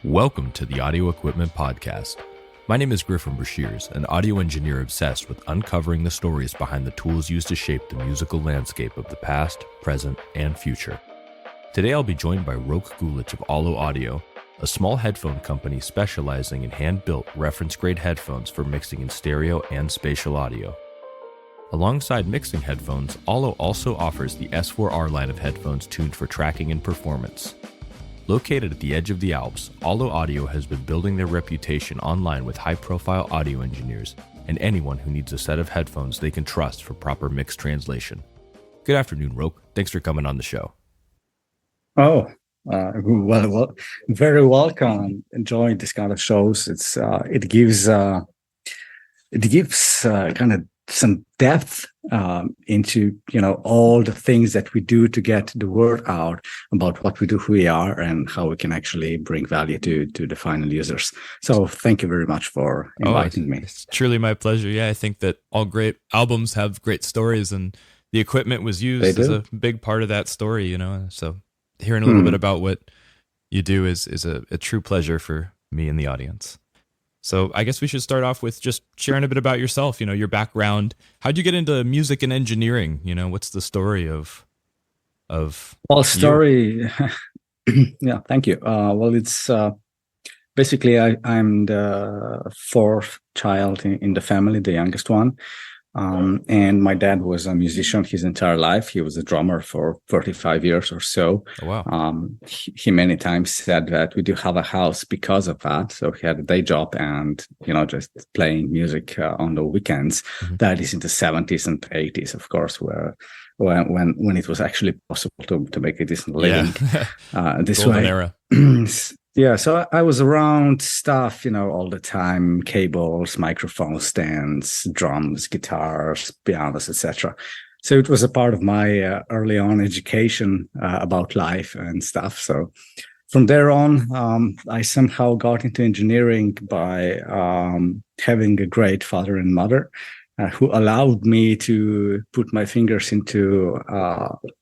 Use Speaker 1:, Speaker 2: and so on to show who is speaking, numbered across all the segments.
Speaker 1: Welcome to the Audio Equipment Podcast. My name is Griffin Brashears, an audio engineer obsessed with uncovering the stories behind the tools used to shape the musical landscape of the past, present, and future. Today I'll be joined by Gulič of Ollo Audio, a small headphone company specializing in hand-built reference-grade headphones for mixing in stereo and spatial audio. Alongside mixing headphones, Ollo also offers the S4R line of headphones tuned for tracking and performance. Located at the edge of the Alps, Ollo Audio has been building their reputation online with high-profile audio engineers and anyone who needs a set of headphones they can trust for proper mix translation. Good afternoon, Roke. Thanks for coming on the show.
Speaker 2: Well, very welcome. Enjoying this kind of shows. It gives kind of some depth into all the things that we do to get the word out about what we do, who we are, and how we can actually bring value to the final users. So thank you very much for inviting me.
Speaker 1: It's truly my pleasure. Yeah, I think that all great albums have great stories, and the equipment was used as a big part of that story. So hearing a little bit about what you do is a true pleasure for me and the audience. So I guess we should start off with just sharing a bit about yourself, your background. How'd you get into music and engineering? What's the story of
Speaker 2: story. Yeah, thank you. It's basically I'm the fourth child in the family, the youngest one. And my dad was a musician his entire life. He was a drummer for 35 years or so.
Speaker 1: Oh, wow.
Speaker 2: He many times said that we do have a house because of that. So he had a day job and, just playing music on the weekends. Mm-hmm. That is in the 70s and 80s, of course, where when it was actually possible to make a decent living this
Speaker 1: Golden
Speaker 2: way.
Speaker 1: Era.
Speaker 2: Yeah, so I was around stuff, all the time, cables, microphone stands, drums, guitars, pianos, etc. So it was a part of my early on education about life and stuff. So from there on, I somehow got into engineering by having a great father and mother who allowed me to put my fingers into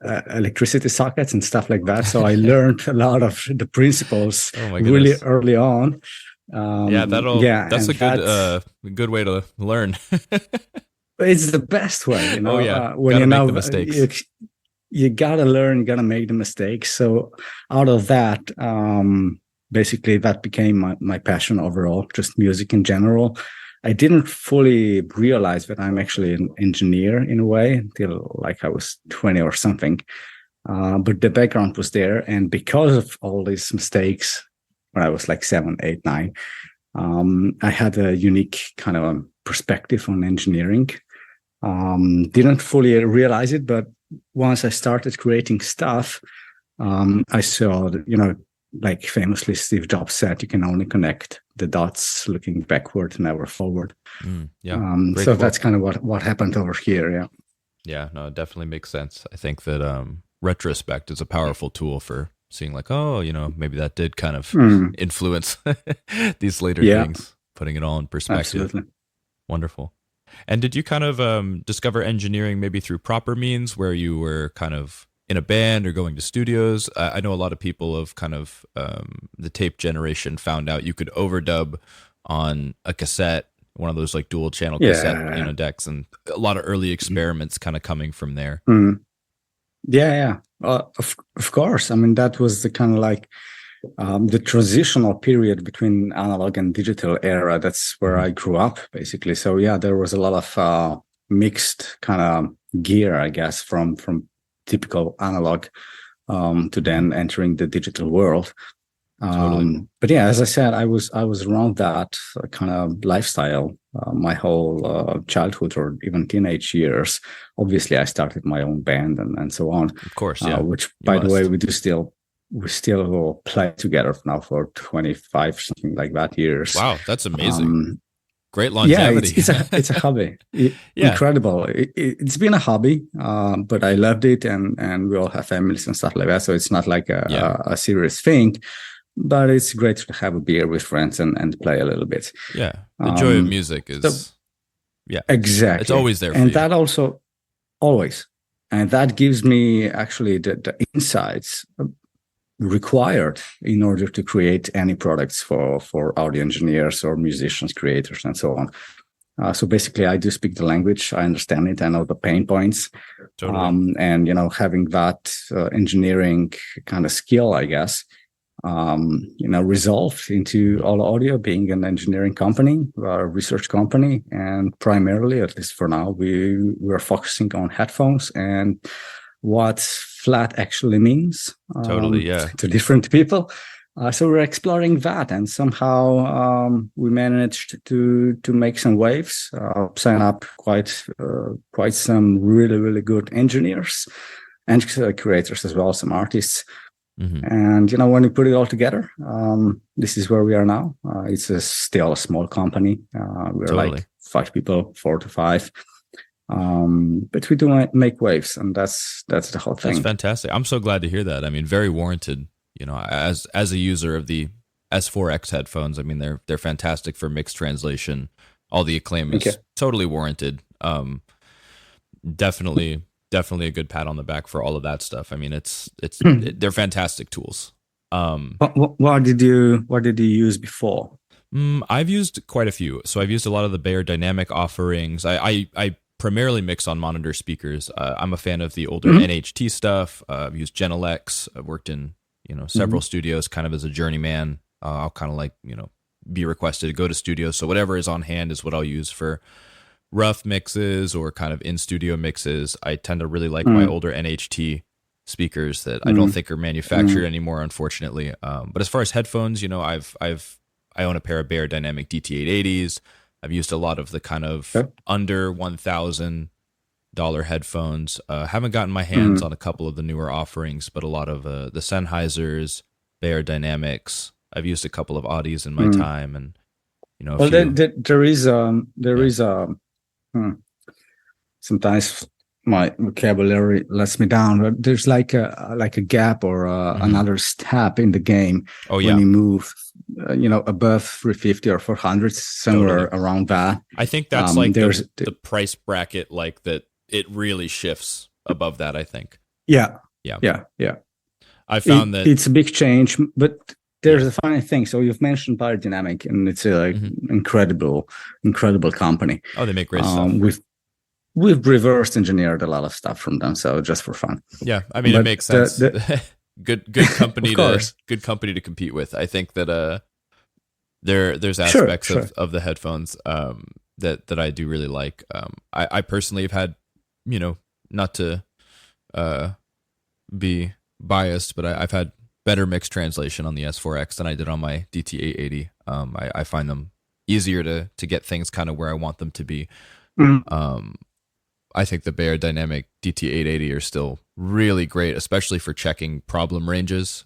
Speaker 2: electricity sockets and stuff like that. So I learned a lot of the principles really early on.
Speaker 1: That's a good way to learn.
Speaker 2: It's the best way,
Speaker 1: when you make the mistakes.
Speaker 2: You gotta learn, you gotta make the mistakes. So out of that, basically that became my passion overall, just music in general. I didn't fully realize that I'm actually an engineer in a way until like I was 20 or something. But the background was there. And because of all these mistakes, when I was like 7, 8, 9, I had a unique kind of perspective on engineering. Didn't fully realize it, but once I started creating stuff, I saw that, like famously Steve Jobs said, you can only connect the dots looking backward, never forward. So that's kind of what happened over here. Yeah.
Speaker 1: Yeah, no, it definitely makes sense. I think that retrospect is a powerful tool for seeing like, maybe that did kind of influence these later things, putting it all in perspective.
Speaker 2: Absolutely.
Speaker 1: Wonderful. And did you kind of discover engineering maybe through proper means where you were kind of in a band or going to studios? I know a lot of people of kind of the tape generation found out you could overdub on a cassette, one of those like dual channel cassette decks, and a lot of early experiments kind of coming from there.
Speaker 2: Yeah. Of course. I mean, that was the kind of like the transitional period between analog and digital era. That's where I grew up, basically. So yeah, there was a lot of mixed kind of gear, I guess, from typical analog to then entering the digital world.
Speaker 1: Totally.
Speaker 2: But yeah, as I said, I was around that kind of lifestyle my whole childhood or even teenage years. Obviously, I started my own band and so on.
Speaker 1: Of course, yeah.
Speaker 2: Which, by the way, we still play together now for 25 something like that years.
Speaker 1: Wow, that's amazing. Great longevity.
Speaker 2: Yeah, it's a hobby. Incredible. It's been a hobby, but I loved it, and we all have families and stuff like that. So it's not like a serious thing, but it's great to have a beer with friends and play a little bit.
Speaker 1: Yeah, the joy of music is,
Speaker 2: exactly.
Speaker 1: It's always there for
Speaker 2: and
Speaker 1: you.
Speaker 2: That also, always. And that gives me actually the insights required in order to create any products for audio engineers or musicians, creators, and so on. So basically, I do speak the language. I understand it. I know the pain points.
Speaker 1: Totally.
Speaker 2: And, having that engineering kind of skill, I guess, resolved into Ollo Audio being an engineering company, a research company. And primarily, at least for now, we're focusing on headphones and what flat actually means
Speaker 1: Totally, yeah.
Speaker 2: to different people. So we're exploring that, and somehow we managed to make some waves, sign up quite some really, really good engineers and creators as well, some artists.
Speaker 1: Mm-hmm.
Speaker 2: And when we put it all together, this is where we are now. It's still a small company. We're
Speaker 1: Totally.
Speaker 2: like 5 people, 4 to 5. But we do make waves, and that's the whole thing.
Speaker 1: That's fantastic. I'm so glad to hear that. I mean, very warranted. As a user of the S4X headphones, I mean, they're fantastic for mixed translation. All the acclaim is totally warranted. Definitely a good pat on the back for all of that stuff. I mean, they're fantastic tools.
Speaker 2: What did you use before?
Speaker 1: I've used quite a few. So I've used a lot of the Bayer Dynamic offerings. I primarily mix on monitor speakers. I'm a fan of the older NHT stuff. I've used Genelex. I've worked in several studios kind of as a journeyman. I'll kind of be requested to go to studios. So whatever is on hand is what I'll use for rough mixes or kind of in studio mixes. I tend to really like my older NHT speakers that I don't think are manufactured anymore, unfortunately. But as far as headphones, I own a pair of Bayer Dynamic DT880s. I've used a lot of the kind of under $1,000 headphones. Haven't gotten my hands on a couple of the newer offerings, but a lot of the Sennheisers, Bayer Dynamics. I've used a couple of Audis in my time, and
Speaker 2: there is sometimes my vocabulary lets me down, but there's like a gap or another step in the game when you move above 350 or 400, somewhere around that.
Speaker 1: I think that's the price bracket that it really shifts above that, I think.
Speaker 2: Yeah.
Speaker 1: I found that
Speaker 2: it's a big change, but there's a funny thing. So you've mentioned Bayer Dynamic, and it's incredible company.
Speaker 1: Oh, they make great stuff.
Speaker 2: We've reverse engineered a lot of stuff from them, so just for fun.
Speaker 1: Yeah, I mean, it makes sense. Good company good company to compete with. I think that there's aspects of the headphones that I do really like. I personally have had, not to be biased, but I've had better mixed translation on the S4X than I did on my DT880. I find them easier to get things kind of where I want them to be. I think the Bayer Dynamic DT880 are still really great, especially for checking problem ranges,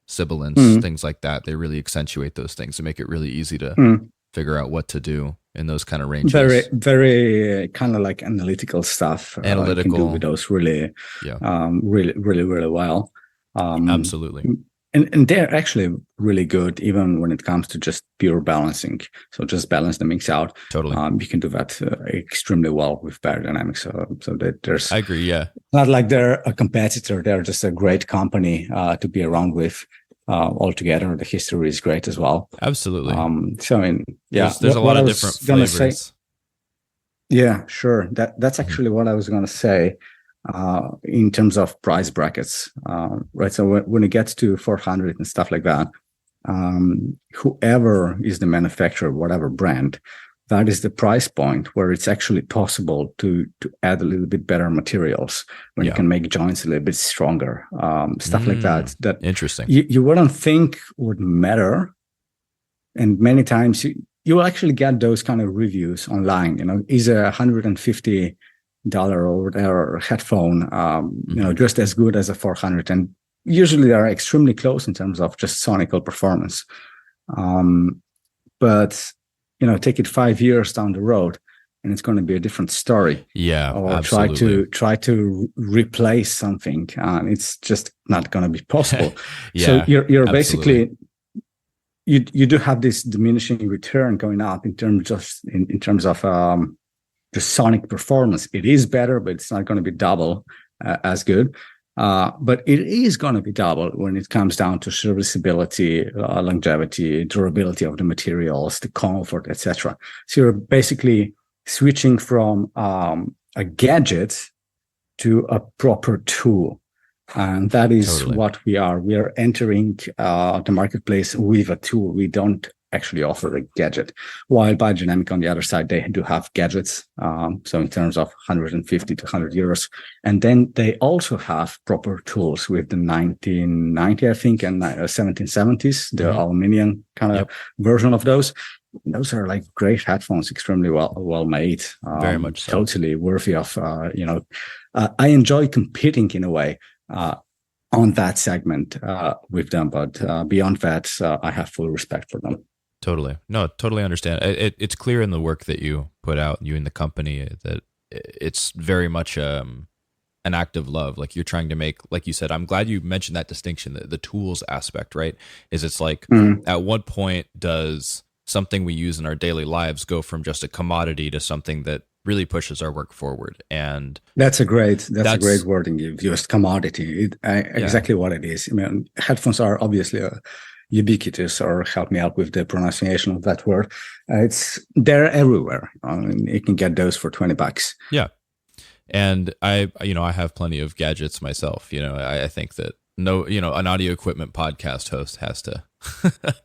Speaker 1: sibilance, things like that. They really accentuate those things to make it really easy to figure out what to do in those kind of ranges.
Speaker 2: Very, very kind of like analytical stuff.
Speaker 1: Analytical.
Speaker 2: You can do with those really well.
Speaker 1: Absolutely.
Speaker 2: And they're actually really good, even when it comes to just pure balancing. So just balance the mix out.
Speaker 1: Totally.
Speaker 2: You can do that extremely well with Bayer Dynamics. So that there's.
Speaker 1: I agree. Yeah.
Speaker 2: Not like they're a competitor. They're just a great company to be around with. Altogether, the history is great as well.
Speaker 1: Absolutely.
Speaker 2: So I mean,
Speaker 1: there's a lot of different flavors.
Speaker 2: Yeah, sure. That's actually what I was going to say. In terms of price brackets, right? So when it gets to 400 and stuff like that, whoever is the manufacturer, whatever brand, that is the price point where it's actually possible to add a little bit better materials, when you can make joints a little bit stronger, stuff like that. That
Speaker 1: interesting.
Speaker 2: You wouldn't think would matter, and many times you will actually get those kind of reviews online. Is a $150 or whatever headphone, just as good as a 400, and usually they are extremely close in terms of just sonical performance. But take it 5 years down the road, and it's going to be a different story.
Speaker 1: Yeah,
Speaker 2: or
Speaker 1: absolutely.
Speaker 2: try to replace something, it's just not going to be possible.
Speaker 1: Yeah,
Speaker 2: so you're
Speaker 1: absolutely.
Speaker 2: Basically you do have this diminishing return going up in terms of the sonic performance. It is better, but it's not going to be double as good. But it is going to be double when it comes down to serviceability, longevity, durability of the materials, the comfort, etc. So you're basically switching from a gadget to a proper tool. And that is
Speaker 1: Totally.
Speaker 2: what we are. We are entering the marketplace with a tool. We don't actually offer a gadget. While Biodynamic, on the other side, they do have gadgets. So in terms of 150 to 100 euros. And then they also have proper tools with the 1990, I think, and 1770s, the aluminium kind of version of those. Those are like great headphones, extremely well made.
Speaker 1: Very much so.
Speaker 2: Totally worthy of, I enjoy competing in a way on that segment with them. But beyond that, I have full respect for them.
Speaker 1: Totally. No, totally understand. It's clear in the work that you put out, you and the company, that it's very much an act of love. Like you're trying to make, like you said, I'm glad you mentioned that distinction, the tools aspect, right? It's like at what point does something we use in our daily lives go from just a commodity to something that really pushes our work forward? And
Speaker 2: that's a great wording you've used, commodity. Exactly what it is. I mean, headphones are obviously ubiquitous, or help me out with the pronunciation of that word. They're everywhere. I mean, you can get those for $20.
Speaker 1: Yeah. And I have plenty of gadgets myself. I think that an audio equipment podcast host has to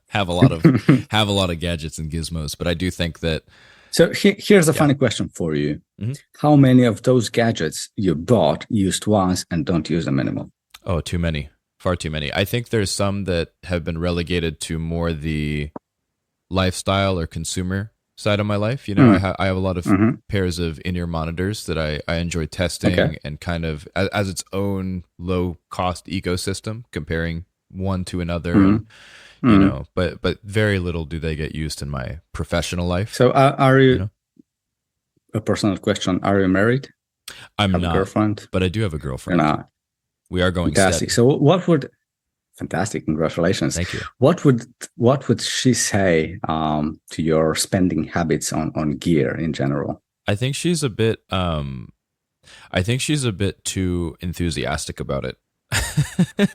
Speaker 1: have a lot of gadgets and gizmos. But I do think that.
Speaker 2: So here's a funny question for you. Mm-hmm. How many of those gadgets you bought, used once, and don't use them anymore?
Speaker 1: Oh, too many. Far too many. I think there's some that have been relegated to more the lifestyle or consumer side of my life. I have a lot of pairs of in-ear monitors that I enjoy testing and kind of as its own low-cost ecosystem, comparing one to another. And, but very little do they get used in my professional life.
Speaker 2: So are you, a personal question, are you married?
Speaker 1: I'm not,
Speaker 2: a girlfriend?
Speaker 1: But I do have a girlfriend.
Speaker 2: You're not.
Speaker 1: We are going
Speaker 2: fantastic.
Speaker 1: steady.
Speaker 2: So fantastic, congratulations.
Speaker 1: Thank you.
Speaker 2: What would she say to your spending habits on gear in general?
Speaker 1: I think she's a bit too enthusiastic about it.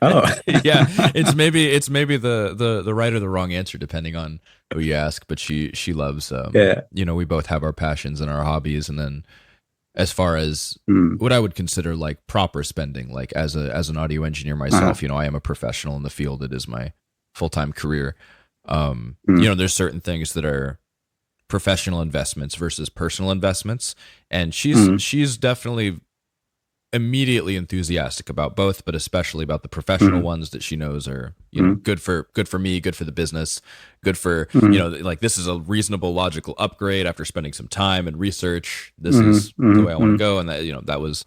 Speaker 2: Oh.
Speaker 1: Yeah, it's maybe the right or the wrong answer depending on who you ask, but she loves we both have our passions and our hobbies, and then as far as what I would consider like proper spending, like as an audio engineer myself, I am a professional in the field. It is my full-time career. There's certain things that are professional investments versus personal investments, and she's definitely immediately enthusiastic about both, but especially about the professional ones that she knows are good for me, good for the business, good for like this is a reasonable, logical upgrade after spending some time and research. This is the way I want to go, and that was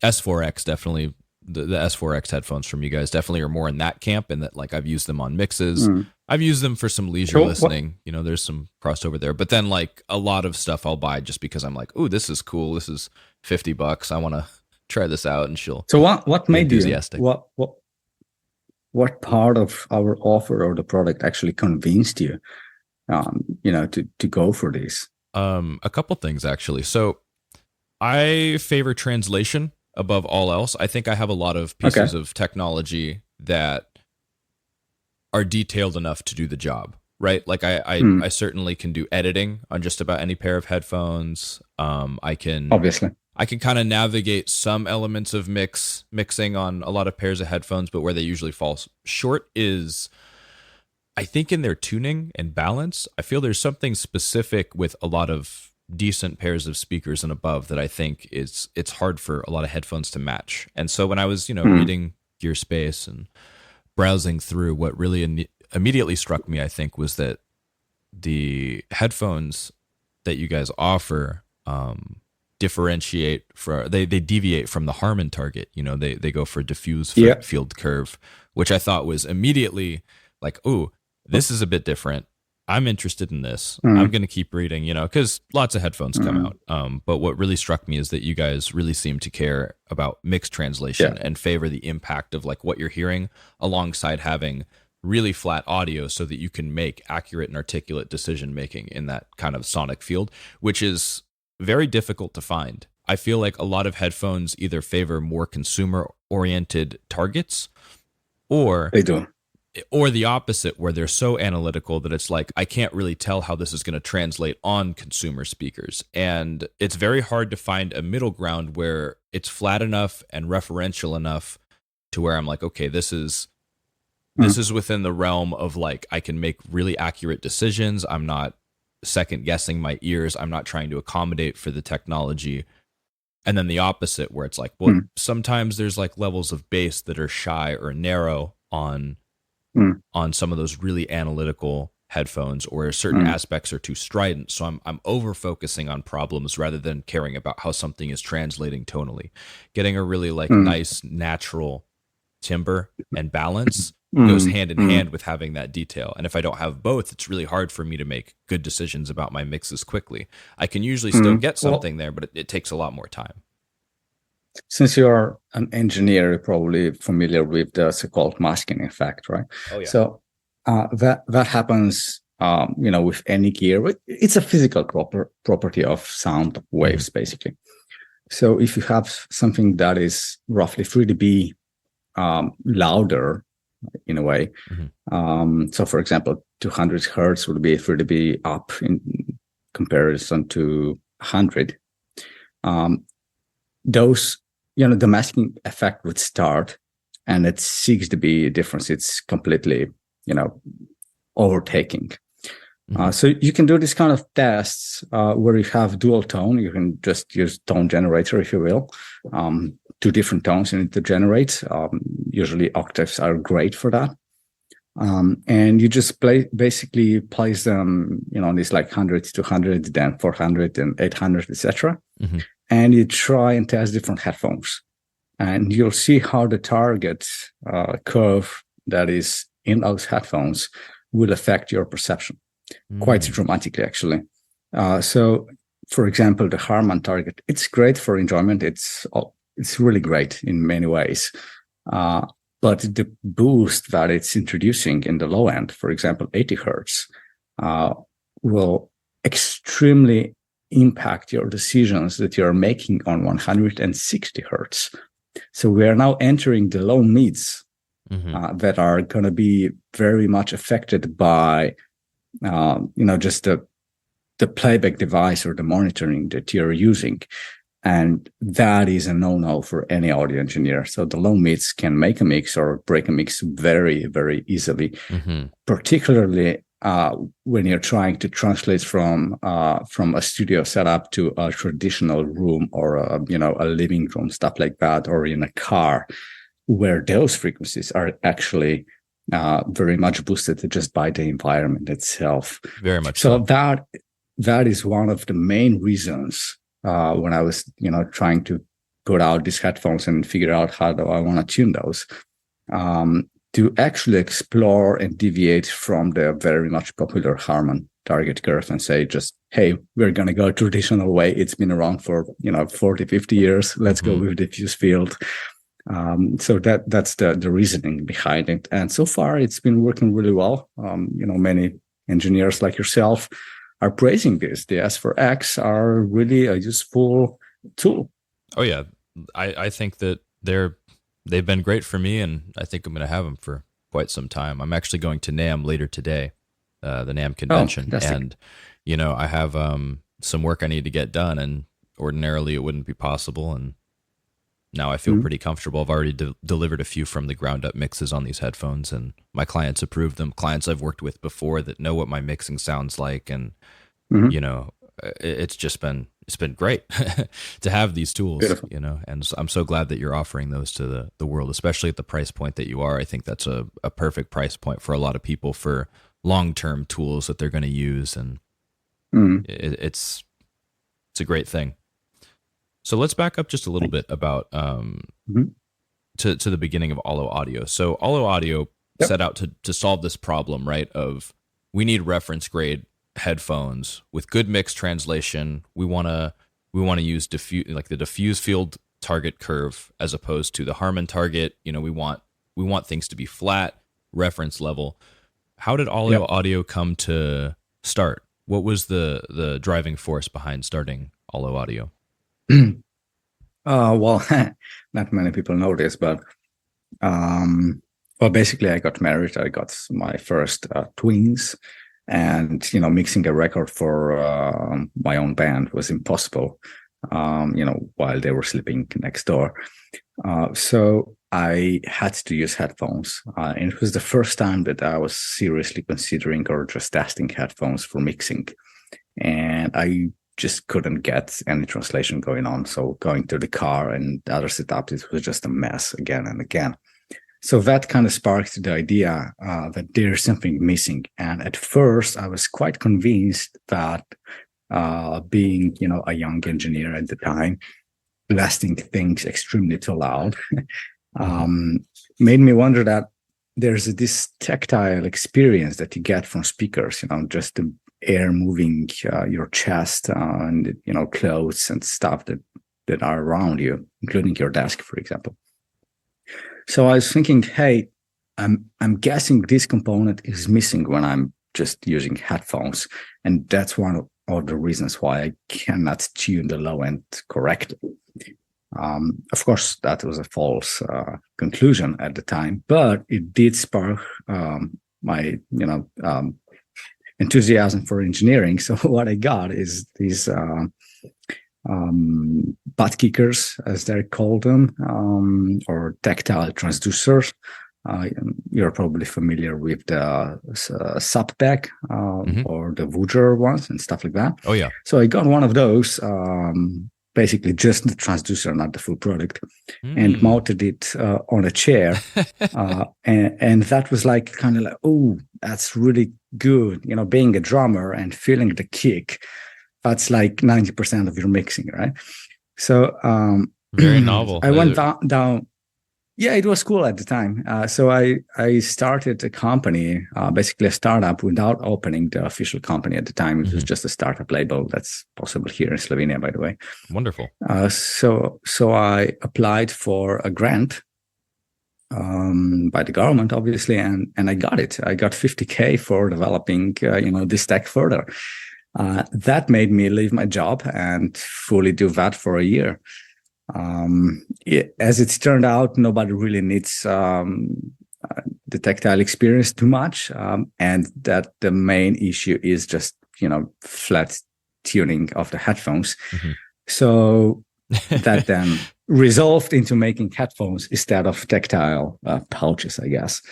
Speaker 1: S4X. Definitely the S4X headphones from you guys definitely are more in that camp, and that like I've used them on mixes. I've used them for some leisure listening. There's some crossover there, but then like a lot of stuff I'll buy just because I'm like, oh, this is cool. This is $50. I want to try this out, and she'll.
Speaker 2: So what made you? What part of our offer or the product actually convinced you, to go for this?
Speaker 1: A couple things actually. So I favor translation above all else. I think I have a lot of pieces of technology that are detailed enough to do the job, right? Like I certainly can do editing on just about any pair of headphones. I can kind of navigate some elements of mixing on a lot of pairs of headphones, but where they usually fall short is, I think, in their tuning and balance. I feel there's something specific with a lot of decent pairs of speakers and above that I think it's hard for a lot of headphones to match. And so when I was, reading Gearspace and browsing through, what really immediately struck me, I think, was that the headphones that you guys offer, they deviate from the Harman target. They go for diffuse field curve, which I thought was immediately like, oh, this is a bit different. I'm interested in this. I'm going to keep reading, because lots of headphones come out. But what really struck me is that you guys really seem to care about mixed translation and favor the impact of like what you're hearing alongside having really flat audio so that you can make accurate and articulate decision making in that kind of sonic field, which is very difficult to find. I feel like a lot of headphones either favor more consumer oriented targets or
Speaker 2: They do.
Speaker 1: or the opposite, where they're so analytical that it's like I can't really tell how this is going to translate on consumer speakers. And it's very hard to find a middle ground where it's flat enough and referential enough to where I'm like, okay, this is within the realm of like I can make really accurate decisions. I'm not second guessing my ears. I'm not trying to accommodate for the technology. And then the opposite, where it's like, well, sometimes there's like levels of bass that are shy or narrow on some of those really analytical headphones, or certain aspects are too strident. So I'm over focusing on problems rather than caring about how something is translating tonally. Getting a really like nice natural timbre and balance goes hand in hand with having that detail. And if I don't have both, it's really hard for me to make good decisions about my mixes quickly. I can usually still get something there, but it takes a lot more time.
Speaker 2: Since you're an engineer, you're probably familiar with the so-called masking effect, right?
Speaker 1: Oh, yeah.
Speaker 2: So that happens, with any gear. It's a physical property of sound waves, basically. So if you have something that is roughly 3 dB louder, in a way, so for example, 200 hertz would be 3 dB up in comparison to 100. Those, the masking effect would start, and at 6 dB difference, it's completely, overtaking. So you can do this kind of tests where you have dual tone. You can just use tone generator, if you will. 2 different tones you need to generate. Usually octaves are great for that. And you just basically place them, on these like 100, 200, then 400 and 800, etc. And you try and test different headphones, and you'll see how the target curve that is in those headphones will affect your perception quite dramatically, actually. So, for example, the Harman target, it's great for enjoyment. It's really great in many ways. But the boost that it's introducing in the low end, for example, 80 hertz, will extremely impact your decisions that you're making on 160 hertz. So we are now entering the low mids that are going to be very much affected by, just the playback device or the monitoring that you're using. And that is a no-no for any audio engineer. So the low mids can make a mix or break a mix very, very easily, particularly when you're trying to translate from a studio setup to a traditional room or a living room, stuff like that, or in a car, where those frequencies are actually very much boosted just by the environment itself.
Speaker 1: Very much
Speaker 2: so. That is one of the main reasons when I was trying to put out these headphones and figure out how do I want to tune those, to actually explore and deviate from the very much popular Harman target curve and say just, hey, we're going to go traditional way. It's been around for 40, 50 years. Let's go with diffuse field. So that's the reasoning behind it. And so far it's been working really well. Many engineers like yourself are praising this. The S4X are really a useful tool.
Speaker 1: Oh yeah. I think that they've been great for me, and I think I'm going to have them for quite some time. I'm actually going to NAMM later today, the NAMM convention. And, I have some work I need to get done, and ordinarily it wouldn't be possible. And now I feel pretty comfortable. I've already delivered a few from the ground up mixes on these headphones, and my clients approved them. Clients I've worked with before that know what my mixing sounds like. And, it's been great to have these tools. Beautiful. And I'm so glad that you're offering those to the world, especially at the price point that you are. I think that's a perfect price point for a lot of people for long-term tools that they're going to use. And it's a great thing. So let's back up just a little bit about to the beginning of Ollo Audio. So Ollo Audio set out to solve this problem, right? Of we need reference grade headphones with good mix translation. We want to use the diffuse field target curve as opposed to the Harman target. We want things to be flat, reference level. How did Ollo Audio come to start? What was the driving force behind starting Ollo Audio?
Speaker 2: Well, not many people know this, but well, basically, I got married. I got my first twins, and mixing a record for my own band was impossible. While they were sleeping next door, so I had to use headphones, and it was the first time that I was seriously considering or just testing headphones for mixing, and I just couldn't get any translation going on. So going to the car and the other setups, it was just a mess again and again. So that kind of sparked the idea that there's something missing. And at first, I was quite convinced that being, a young engineer at the time, blasting things extremely too loud, made me wonder that there's this tactile experience that you get from speakers, just the air moving your chest and clothes and stuff that are around you, including your desk, for example. So I was thinking, hey, I'm guessing this component is missing when I'm just using headphones, and that's one of the reasons why I cannot tune the low end correctly. Of course, that was a false conclusion at the time, but it did spark my enthusiasm for engineering. So what I got is these butt kickers, as they're called them, or tactile transducers. You're probably familiar with the Subpack or the Voyager ones and stuff like that.
Speaker 1: Oh, yeah.
Speaker 2: So I got one of those, basically just the transducer, not the full product, and mounted it on a chair. And that was like kind of like, oh, that's really good. Being a drummer and feeling the kick, that's like 90% of your mixing, right? So
Speaker 1: very novel.
Speaker 2: I went down. Yeah, it was cool at the time. So I started a company, basically a startup, without opening the official company at the time. It was just a startup label that's possible here in Slovenia, by the way.
Speaker 1: Wonderful.
Speaker 2: So I applied for a grant by the government, obviously, and I got it. I got 50K for developing, this tech further. That made me leave my job and fully do that for a year. As it's turned out, nobody really needs the tactile experience too much, and that the main issue is just flat tuning of the headphones. So that then resolved into making headphones instead of tactile pouches, I guess.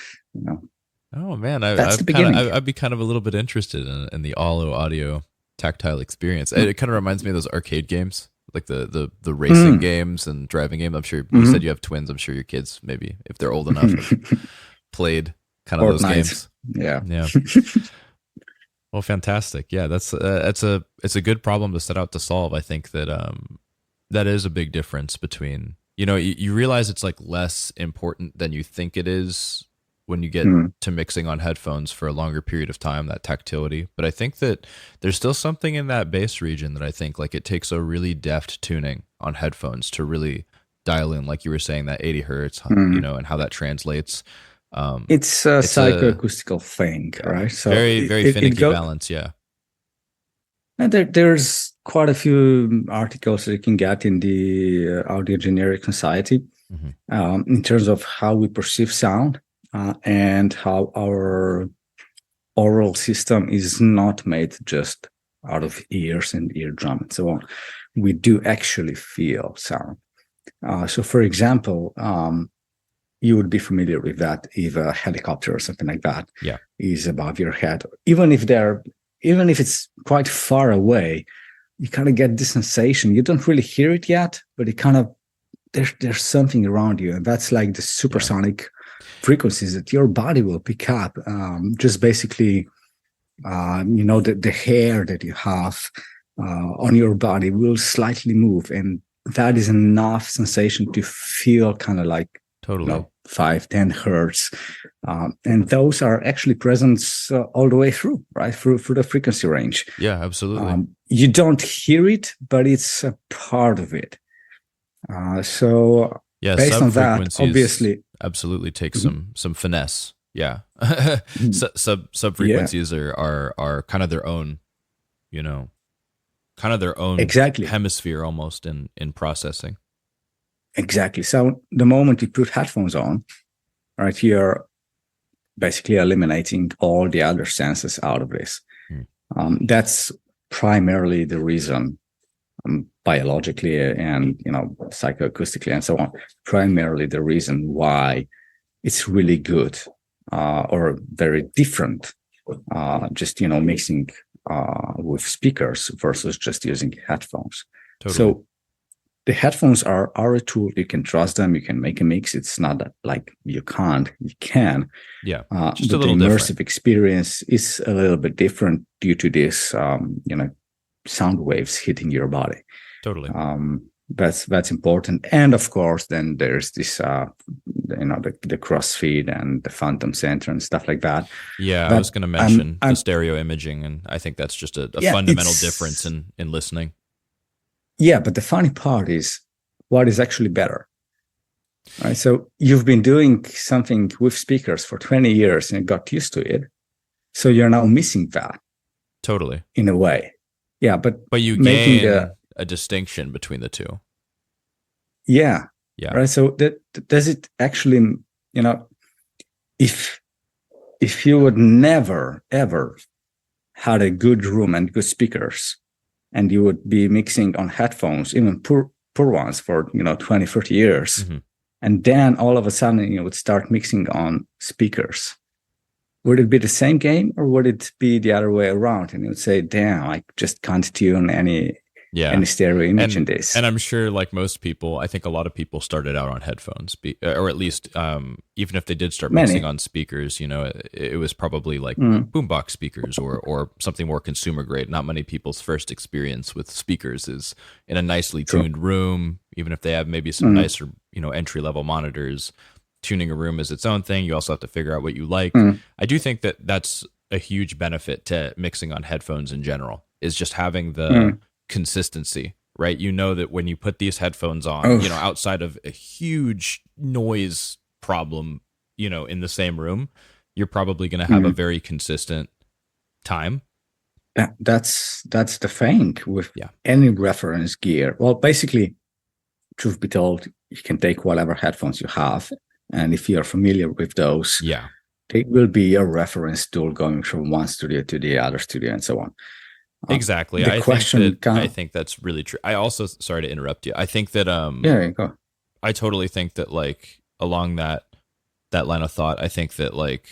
Speaker 1: Oh man, I'd be kind of a little bit interested in the Ollo audio tactile experience. It kind of reminds me of those arcade games, like the racing games and driving games. I'm sure you said you have twins. I'm sure your kids, maybe if they're old enough, have played kind of those games.
Speaker 2: Yeah.
Speaker 1: Well, fantastic. Yeah, it's a good problem to set out to solve. I think that that is a big difference between you realize it's like less important than you think it is when you get to mixing on headphones for a longer period of time, that tactility. But I think that there's still something in that bass region that I think like it takes a really deft tuning on headphones to really dial in, like you were saying, that 80 hertz, and how that translates.
Speaker 2: It's a psychoacoustical thing, right? So
Speaker 1: very finicky balance, yeah.
Speaker 2: And there's quite a few articles that you can get in the Audio Engineering Society in terms of how we perceive sound. And how our oral system is not made just out of ears and eardrum and so on. We do actually feel sound. So, for example, you would be familiar with that if a helicopter or something like that is above your head. Even if it's quite far away, you kind of get this sensation. You don't really hear it yet, but it kind of there's something around you, and that's like the supersonic frequencies that your body will pick up. Just basically, the hair that you have on your body will slightly move, and that is enough sensation to feel kind of like
Speaker 1: totally
Speaker 2: 5-10 hertz, and those are actually present all the way through, right through the frequency range.
Speaker 1: Yeah, absolutely.
Speaker 2: You don't hear it, but it's a part of it. So based on that, obviously.
Speaker 1: Absolutely takes some finesse. Yeah. Sub frequencies are kind of their own,
Speaker 2: exactly
Speaker 1: hemisphere almost in processing.
Speaker 2: Exactly. So the moment you put headphones on, right, you're basically eliminating all the other senses out of this. That's primarily the reason, biologically and psychoacoustically and so on. Primarily the reason why it's really good or very different. Just mixing with speakers versus just using headphones.
Speaker 1: Totally.
Speaker 2: So the headphones are a tool. You can trust them. You can make a mix. It's not that like you can't. You can.
Speaker 1: Yeah.
Speaker 2: Just but the immersive experience is a little bit different due to this, sound waves hitting your body.
Speaker 1: Totally.
Speaker 2: That's important. And of course, then there's this, the crossfeed and the phantom center and stuff like that.
Speaker 1: Yeah, I was going to mention the stereo imaging, and I think that's just a fundamental difference in listening.
Speaker 2: Yeah, but the funny part is what is actually better. Right? So you've been doing something with speakers for 20 years and got used to it. So you're now missing that.
Speaker 1: Totally.
Speaker 2: In a way. Yeah, but
Speaker 1: you gain a distinction between the two.
Speaker 2: Yeah.
Speaker 1: Yeah.
Speaker 2: Right. So does it actually, if you would never, ever had a good room and good speakers, and you would be mixing on headphones, even poor ones for, 20, 30 years. Mm-hmm. And then all of a sudden you would start mixing on speakers. Would it be the same game or would it be the other way around? And you would say, damn, I just can't tune any stereo image in this.
Speaker 1: And I'm sure, like most people, I think a lot of people started out on headphones, or at least even if they did start mixing on speakers, it was probably like boombox speakers or something more consumer grade. Not many people's first experience with speakers is in a nicely tuned room, even if they have maybe some nicer, entry level monitors. Tuning a room is its own thing. You also have to figure out what you like. I do think that that's a huge benefit to mixing on headphones in general, is just having the consistency, right? That when you put these headphones on, outside of a huge noise problem, in the same room, you're probably going to have a very consistent time.
Speaker 2: That's the thing with any reference gear. Well, basically, truth be told, you can take whatever headphones you have, and if you're familiar with those, they will be a reference tool going from one studio to the other studio and so on.
Speaker 1: Exactly. I think that's really true. I also, sorry to interrupt you. I think that
Speaker 2: you go.
Speaker 1: I totally think that, like, along that line of thought, I think that, like,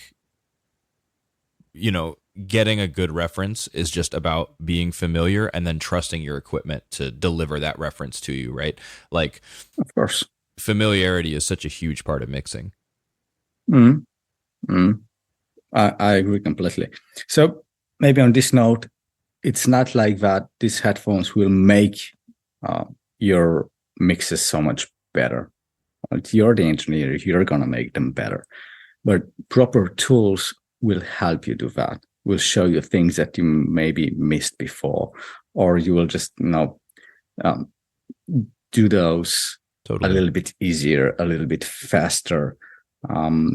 Speaker 1: getting a good reference is just about being familiar and then trusting your equipment to deliver that reference to you, right? Like,
Speaker 2: of course,
Speaker 1: familiarity is such a huge part of mixing.
Speaker 2: I agree completely. So maybe on this note, it's not like that these headphones will make your mixes so much better. You're the engineer, you're going to make them better. But proper tools will help you do that, will show you things that you maybe missed before, or you will just, do those a little bit easier, a little bit faster,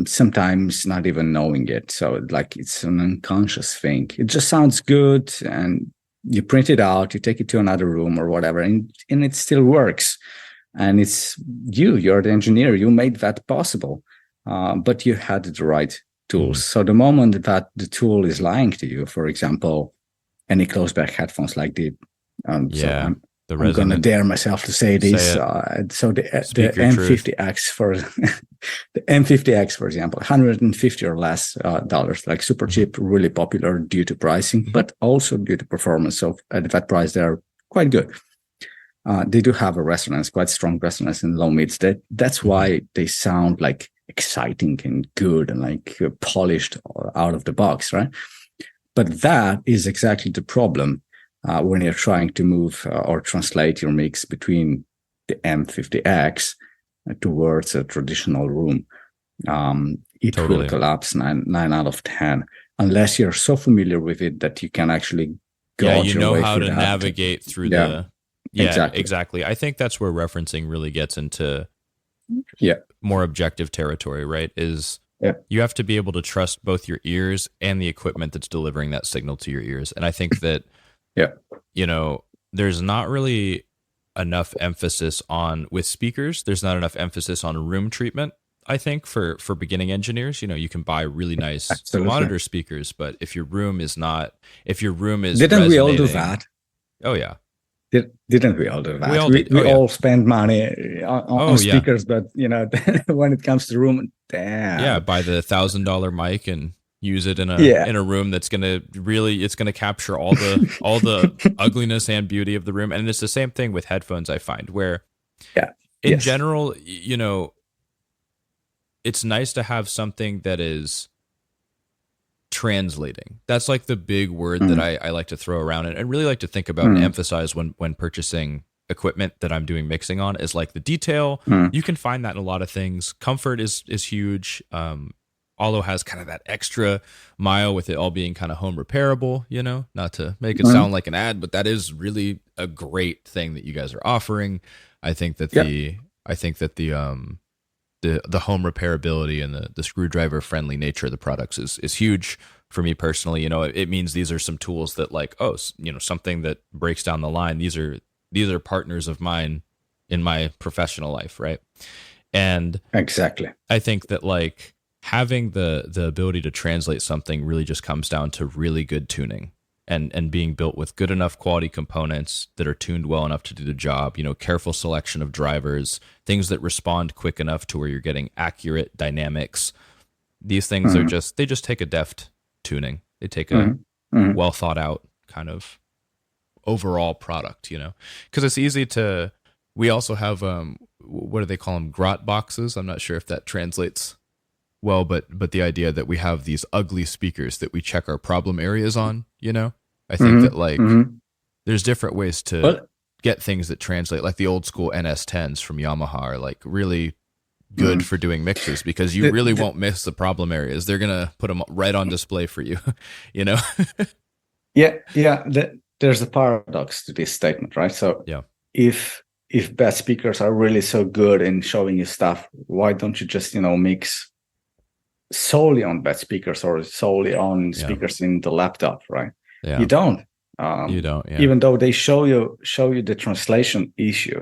Speaker 2: sometimes not even knowing it. So like it's an unconscious thing. It just sounds good and you print it out, you take it to another room or whatever, and it still works. And it's you're the engineer, you made that possible, but you had the right tools. So the moment that the tool is lying to you, for example, any closed back headphones like the I'm going to dare myself to say this. So the M50X for the M50X, for example, $150 or less dollars, like super cheap, really popular due to pricing, but also due to performance. So at that price, they're quite good. They do have a resonance, quite strong resonance in low mids. That's why they sound like exciting and good and like polished out of the box, right? But that is exactly the problem. When you're trying to move or translate your mix between the M50X towards a traditional room, it will collapse 9 out of 10, unless you're so familiar with it that you can actually go out your way
Speaker 1: how to navigate through exactly. I think that's where referencing really gets into more objective territory, right? You have to be able to trust both your ears and the equipment that's delivering that signal to your ears. And I think that there's not really enough emphasis on, with speakers, there's not enough emphasis on room treatment. I think for beginning engineers, you can buy really nice
Speaker 2: Absolutely.
Speaker 1: monitor speakers, but if your room is
Speaker 2: Didn't we all do that?
Speaker 1: Oh yeah.
Speaker 2: Didn't we all do that?
Speaker 1: We all
Speaker 2: We
Speaker 1: did. Oh, yeah.
Speaker 2: all spend money on speakers, but when it comes to room, damn.
Speaker 1: Yeah, buy the $1,000 mic and use it in a room that's gonna capture all the ugliness and beauty of the room. And it's the same thing with headphones, I find, where in general, it's nice to have something that is translating. That's like the big word that I like to throw around and really like to think about and emphasize when purchasing equipment that I'm doing mixing on, is like the detail. You can find that in a lot of things. Comfort is huge. Ollo has kind of that extra mile with it all being kind of home repairable, not to make it sound like an ad, but that is really a great thing that you guys are offering. I think that the home repairability and the screwdriver friendly nature of the products is huge for me personally. It means these are some tools that, like, something that breaks down the line. These are partners of mine in my professional life. Right. And
Speaker 2: exactly,
Speaker 1: I think that, like, having the ability to translate something really just comes down to really good tuning and being built with good enough quality components that are tuned well enough to do the job, careful selection of drivers, things that respond quick enough to where you're getting accurate dynamics. These things are they just take a deft tuning. They take a well thought out kind of overall product, because it's easy to, we also have, what do they call them? Grot boxes. I'm not sure if that translates well, but the idea that we have these ugly speakers that we check our problem areas on, I think that, like, there's different ways to get things that translate. Like the old school NS10s from Yamaha are, like, really good for doing mixers, because you really won't miss the problem areas. They're going to put them right on display for you,
Speaker 2: There's a paradox to this statement, right? So if bad speakers are really so good in showing you stuff, why don't you just, mix solely on bad speakers or solely on speakers in the laptop, right? You don't. Even though they show you the translation issue.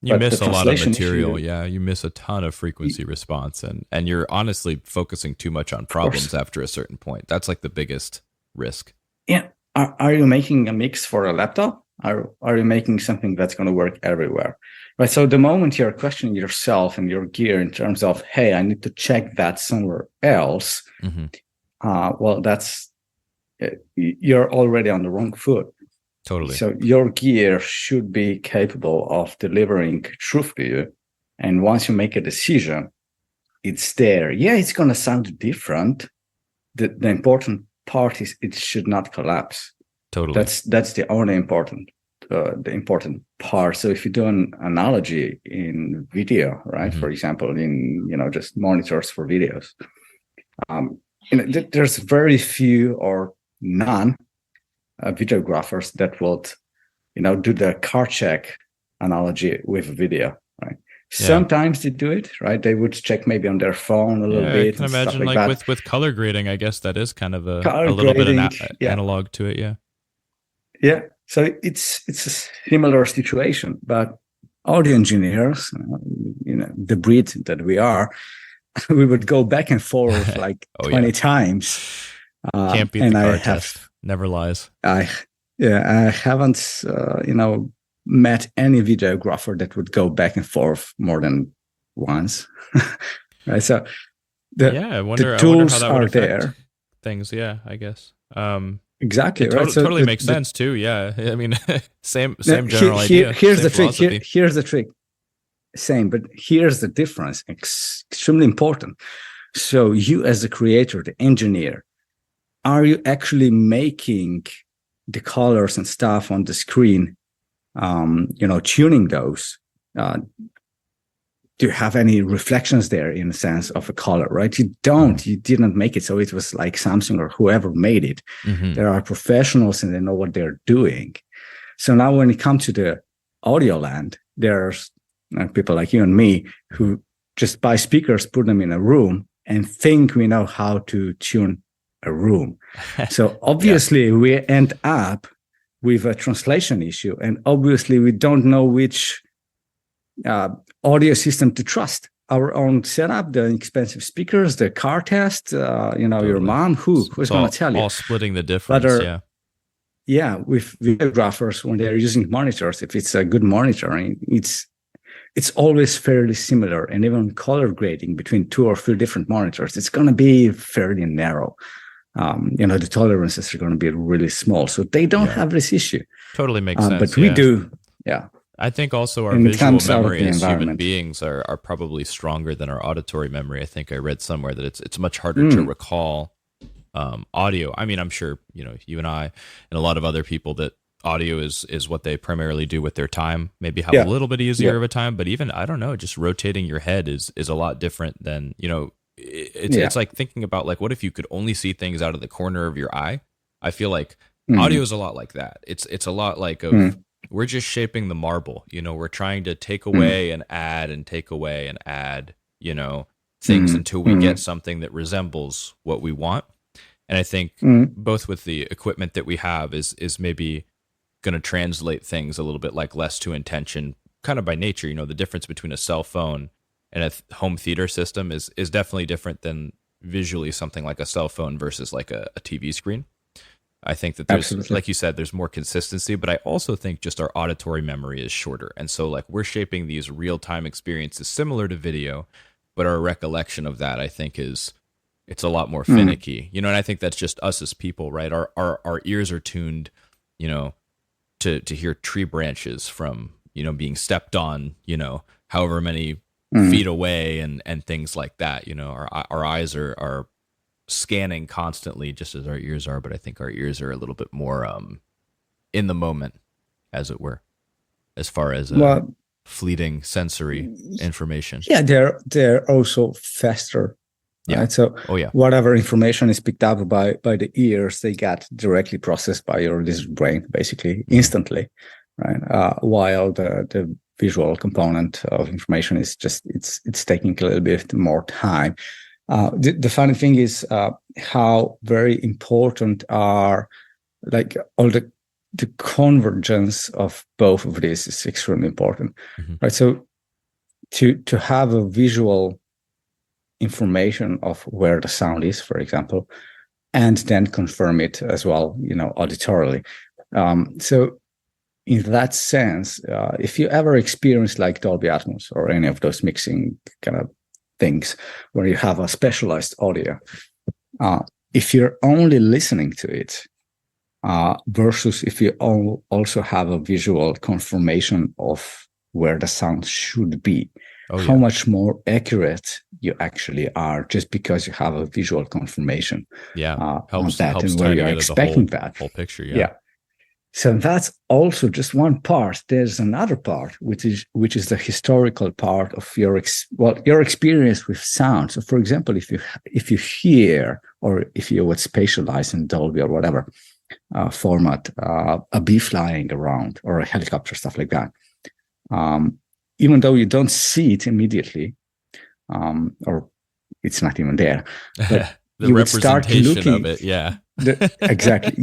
Speaker 1: You miss a lot of material. You miss a ton of frequency response, and you're honestly focusing too much on problems after a certain point. That's like the biggest risk.
Speaker 2: Yeah. Are you making a mix for a laptop? Are you making something that's going to work everywhere? Right. So the moment you're questioning yourself and your gear in terms of, hey, I need to check that somewhere else, that's you're already on the wrong foot.
Speaker 1: Totally.
Speaker 2: So your gear should be capable of delivering truth to you. And once you make a decision, it's there. Yeah, it's going to sound different. The important part is it should not collapse.
Speaker 1: Totally.
Speaker 2: That's the only important part. So if you do an analogy in video, right? For example, in just monitors for videos, there's very few or none videographers that would do the car check analogy with video, right? Sometimes they do it, right? They would check maybe on their phone a little bit.
Speaker 1: I can imagine, like with color grading, I guess that is kind of a little bit analog to it.
Speaker 2: Yeah. So it's a similar situation, but audio engineers, the breed that we are, we would go back and forth like 20 times.
Speaker 1: Can't beat the car test. Never lies.
Speaker 2: I haven't, met any videographer that would go back and forth more than once. Right. So
Speaker 1: I wonder how that would affect things. Yeah, I guess.
Speaker 2: Exactly.
Speaker 1: It
Speaker 2: right.
Speaker 1: Totally makes sense too. Yeah. I mean, same general idea.
Speaker 2: Here's the trick. Here's the trick. Same, but here's the difference. Extremely important. So you, as the creator, the engineer, are you actually making the colors and stuff on the screen, tuning those? Do you have any reflections there in the sense of a color, right? You don't. You didn't make it. So it was like Samsung or whoever made it. There are professionals and they know what they're doing. So now when it comes to the audio land, there's people like you and me who just buy speakers, put them in a room, and think we know how to tune a room. So obviously we end up with a translation issue. And obviously, we don't know which audio system to trust. Our own setup, the expensive speakers, the car test, totally. Your mom, who's going to tell you?
Speaker 1: All splitting the difference,
Speaker 2: yeah. With videographers, when they're using monitors, if it's a good monitoring, it's always fairly similar. And even color grading between 2 or 3 different monitors, it's going to be fairly narrow. The tolerances are going to be really small. So they don't have this issue.
Speaker 1: Totally makes sense.
Speaker 2: But we do, yeah.
Speaker 1: I think also our visual memory as human beings are probably stronger than our auditory memory. I think I read somewhere that it's much harder to recall audio. I mean, I'm sure, you and I and a lot of other people that audio is what they primarily do with their time, maybe have a little bit easier of a time, but even, I don't know, just rotating your head is a lot different than, it's like thinking about like, what if you could only see things out of the corner of your eye? I feel like audio is a lot like that. It's a lot like we're just shaping the marble, we're trying to take away and add and take away and add, things until we get something that resembles what we want. And I think both with the equipment that we have is maybe going to translate things a little bit like less to intention, kind of by nature. The difference between a cell phone and a home theater system is definitely different than visually something like a cell phone versus like a TV screen. I think that there's, like you said, there's more consistency, but I also think just our auditory memory is shorter. And so like we're shaping these real-time experiences similar to video, but our recollection of that, I think, it's a lot more finicky, and I think that's just us as people, right? Our ears are tuned, to hear tree branches from, being stepped on, however many feet away and things like that. Our eyes are scanning constantly just as our ears are, but I think our ears are a little bit more in the moment, as it were, as far as fleeting sensory information.
Speaker 2: Yeah, they're also faster.
Speaker 1: Yeah.
Speaker 2: Right? So whatever information is picked up by the ears, they get directly processed by your lizard brain, basically instantly, right? While the visual component of information is just it's taking a little bit more time. The funny thing is how very important are like all the convergence of both of these is extremely important, right? So to have a visual information of where the sound is, for example, and then confirm it as well, auditorily. So in that sense, if you ever experience like Dolby Atmos or any of those mixing kind of things where you have a specialized audio, if you're only listening to it versus if you also have a visual confirmation of where the sound should be, how much more accurate you actually are just because you have a visual confirm,ation
Speaker 1: helps
Speaker 2: that and where you're expecting that
Speaker 1: whole picture.
Speaker 2: So that's also just one part. There's another part which is the historical part of your experience with sound. So for example, if you hear, or if you would spatialize in Dolby or whatever format, a bee flying around or a helicopter, stuff like that, even though you don't see it immediately, or it's not even there, but
Speaker 1: the representation of it,
Speaker 2: exactly.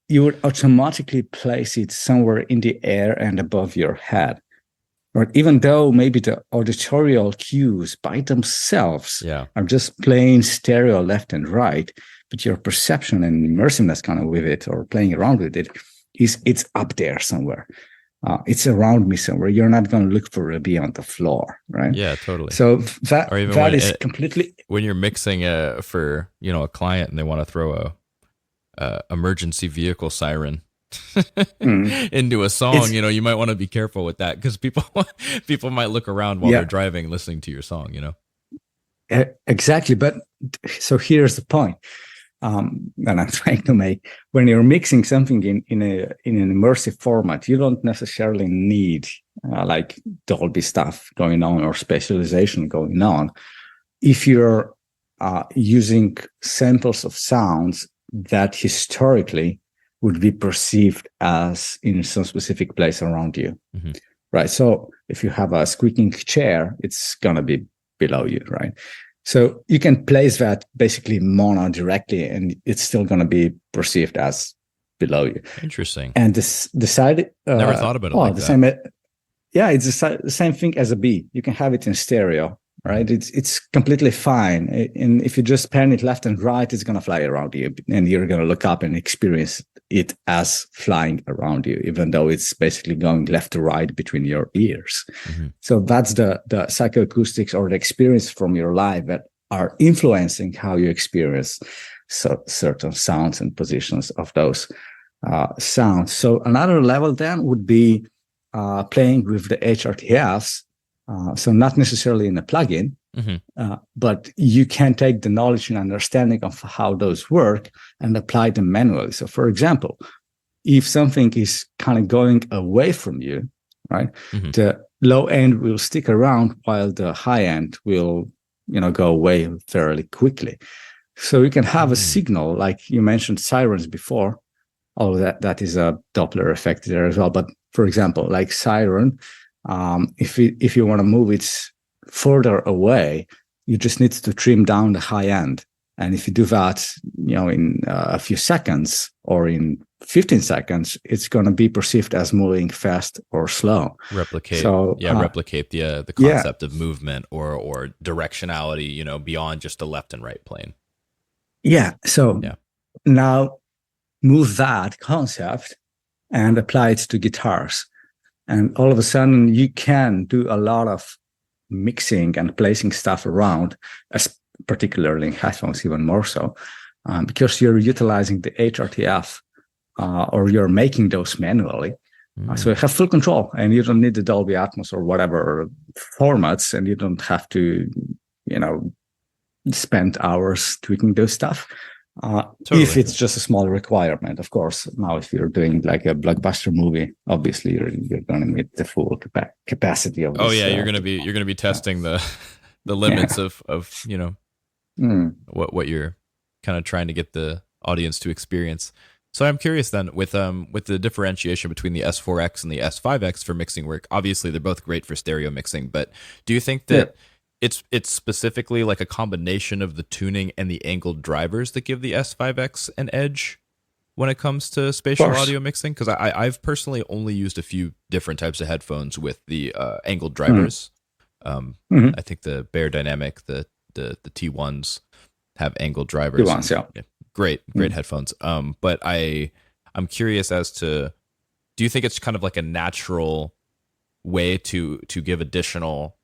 Speaker 2: You would automatically place it somewhere in the air and above your head, right? Even though maybe the auditorial cues by themselves are just plain stereo left and right, but your perception and immersiveness kind of with it or playing around with it it's up there somewhere. It's around me somewhere. You're not going to look for a bee on the floor, right?
Speaker 1: Yeah, totally.
Speaker 2: So that is completely...
Speaker 1: When you're mixing for a client and they want to throw a emergency vehicle siren into a song, you might want to be careful with that because people might look around while they're driving, listening to your song.
Speaker 2: Exactly. But so here's the point. And I'm trying to make, when you're mixing something in an immersive format, you don't necessarily need like Dolby stuff going on or specialization going on. If you're using samples of sounds that historically would be perceived as in some specific place around you, right? So if you have a squeaking chair, it's going to be below you, right? So you can place that basically mono directly, and it's still going to be perceived as below you.
Speaker 1: Interesting.
Speaker 2: And the side
Speaker 1: never thought about it like
Speaker 2: the
Speaker 1: that.
Speaker 2: same. Yeah, it's the same thing as a B. You can have it in stereo, right? It's completely fine. And if you just pan it left and right, it's gonna fly around you, and you're gonna look up and experience it as flying around you, even though it's basically going left to right between your ears. So that's the psychoacoustics, or the experience from your life, that are influencing how you experience certain sounds and positions of those sounds. So another level then would be playing with the HRTFs. So not necessarily in a plugin, but you can take the knowledge and understanding of how those work and apply them manually. So for example, if something is kind of going away from you, right, the low end will stick around while the high end will, go away fairly quickly. So you can have a signal, like you mentioned sirens before. All that is a Doppler effect there as well. But for example, like siren, if you want to move it further away, you just need to trim down the high end. And if you do that, in a few seconds or in 15 seconds, it's going to be perceived as moving fast or slow.
Speaker 1: Replicate the concept of movement or directionality, beyond just the left and right plane.
Speaker 2: Yeah. So now move that concept and apply it to guitars. And all of a sudden, you can do a lot of mixing and placing stuff around, as particularly in headphones, even more so, because you're utilizing the HRTF or you're making those manually. So you have full control, and you don't need the Dolby Atmos or whatever formats, and you don't have to, spend hours tweaking those stuff. Totally. If it's just a small requirement, of course. Now, if you're doing like a blockbuster movie, obviously you're going to meet the full capacity of.
Speaker 1: You're going to be testing the limits of what you're kind of trying to get the audience to experience. So I'm curious then, with the differentiation between the S4X and the S5X for mixing work. Obviously, they're both great for stereo mixing, but do you think that it's specifically like a combination of the tuning and the angled drivers that give the S5X an edge when it comes to spatial audio mixing? Because I've personally only used a few different types of headphones with the angled drivers. I think the Bear Dynamic, the T1s have angled drivers.
Speaker 2: T1s, yeah.
Speaker 1: Great headphones. But I'm curious as to, do you think it's kind of like a natural way to give additional